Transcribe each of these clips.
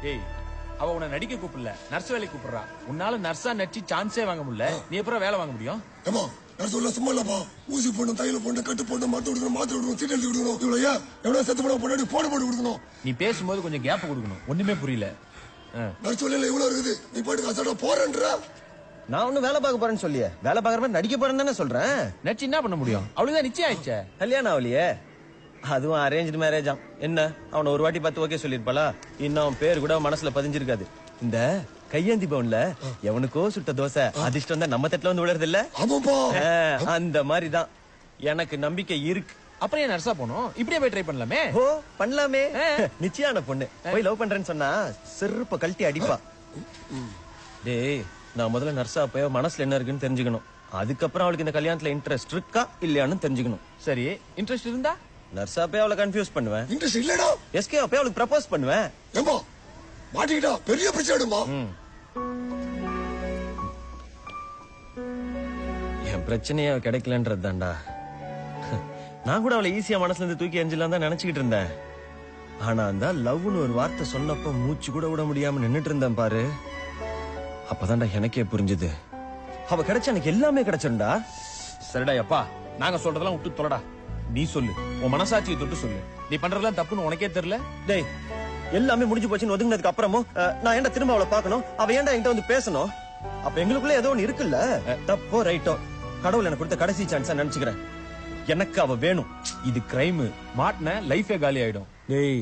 ஏய், அவ உன்னை நடிக்க கூப்பிடல, நர்ஸ் வேலைக்கு கூப்பிடுறா. உன்னால நர்ஸா நடிச்சு சான்ஸே வாங்க முடியல, நீ எப்பறம் வேலை வாங்க முடியும்? ஏமா நான் சொல்ல சும்மா இல்லப்பா. ஊசி போடணும், தையல் போடணும், கட்டு போடணும், மருந்து விடுக்கணும், மாத்திரை விடுக்கணும், சீட் எழுதி விடுக்கணும். இவ்வளவு எவ்வளவு செத்து போட பொண்ணாடி போட கொடுக்கணும். நீ பேசும்போது கொஞ்சம் கேப் கொடுக்கணும். ஒண்ணுமே புரியல. நர்ஸ் வேலையில இவ்வளவு இருக்குது, நீ பாட்டுக்கு அசால்ட்டா போறேன்ற. நான் ஒன்னும் வேலை பார்க்க போறேன்னு சொல்லியே, வேலை பார்க்கற மாதிரி நடிக்க போறேன்னு தானே சொல்றேன். நடிச்சு என்ன பண்ண முடியும்? அவளுக்குதான் நிச்சயம் ஆயிடுச்சே. கல்யாணம் ஆகலையே, அதுவும் அரேஞ்ச் மேரேஜாம். என்ன அவனை ஒரு வாட்டி 10 ஓகே சொல்லிருப்பாளா? இன்னும் அவன் பேர் கூட மனசுல பதிஞ்சிருக்காது. இந்த கையேந்தி பவுன்ல எவனுக்கோ சுட்ட தோசை அதிர்ஷ்டம் தான் நம்ம தட்டுல வந்து விழுறது இல்ல, அந்த மாதிரிதான். எனக்கு நம்பிக்கை இருக்கு. அப்புறம் ஏன் நர்ஸா போனோம்? இப்படியே போய் ட்ரை பண்ணலாமே. ஓ பண்ணலாமே. நிச்சயான பொண்ணு போய் லவ் பண்றேன்னு சொன்னா செருப்ப கழட்டி அடிப்பா. டேய், நான் முதல்ல நர்ஸா போய் மனசுல என்ன இருக்குன்னு தெரிஞ்சுக்கணும். அதுக்கப்புறம் அவளுக்கு இந்த கல்யாணத்துல இன்ட்ரெஸ்ட் இருக்கா இல்லையான்னு தெரிஞ்சுக்கணும். சரி, இன்ட்ரெஸ்ட் இருந்தா நர்ஸா போய் அவளை கன்ஃபியூஸ் பண்ணுவேன். இன்ட்ரெஸ்ட் இல்லடா, எஸ்கே போய் அவளுக்கு ப்ரப்போஸ் பண்ணுவேன். ஏம்பா மாட்டிக்கிட்டா பெரிய பிரச்சனைடுமா. என் பிரச்சனைய கிடைக்கலன்றது தான்டா. நான் கூட அவளை ஈஸியா மனசுல இருந்து தூக்கி எறிஞ்சலாம் தான் நினைச்சுக்கிட்டு இருந்தேன். ஆனா அந்த லவ்னு ஒரு வார்த்தை சொன்னப்ப மூச்சு கூட விட முடியாம நின்னுட்டு இருந்தேன் பாரு. அப்பதான்டா எனக்கே புரிஞ்சுது, அவ கிடைச்ச எனக்கு எல்லாமே கிடைச்சிருந்தா. சரிடா அப்பா, நாங்க சொல்றதெல்லாம் விட்டு தொலைடா. நீ சொல்லு, உன் மனசாட்சியை தொட்டு சொல்லு. நீ பண்றதெல்லாம் தப்புன்னு உனக்கே தெரியல? டேய், எல்லாமே முடிஞ்சு போச்சுன்னு ஒதுங்கினதுக்கு அப்புறமும் நான் ஏன்டா திரும்ப அவளை பார்க்கணும்? அவ ஏன்டா என்கிட்ட வந்து பேசணும்? அப்ப எங்களுக்குள்ள ஏதோ ஒண்ணு இருக்குல்ல. தப்போ ரைட்டோ, கடவுள் எனக்கு கொடுத்த கடைசி சான்ஸா நினைச்சுக்கிறேன். எனக்கு அவ வேணும். இது கிரைம். மாட்டின லைஃபே காலி ஆயிடும். டேய்,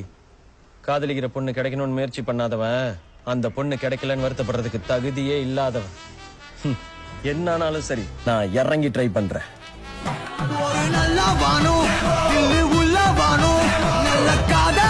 காதலிக்கிற பொண்ணு கிடைக்கணும்னு முயற்சி பண்ணாதவன் அந்த பொண்ணு கிடைக்கலன்னு வருத்தப்படுறதுக்கு தகுதியே இல்லாதவன். என்னானாலும் சரி, நான் இறங்கி ட்ரை பண்றேன். ஒரு நல்ல வானோ, தில்லு உள்ள வானோ, நல்ல காதல்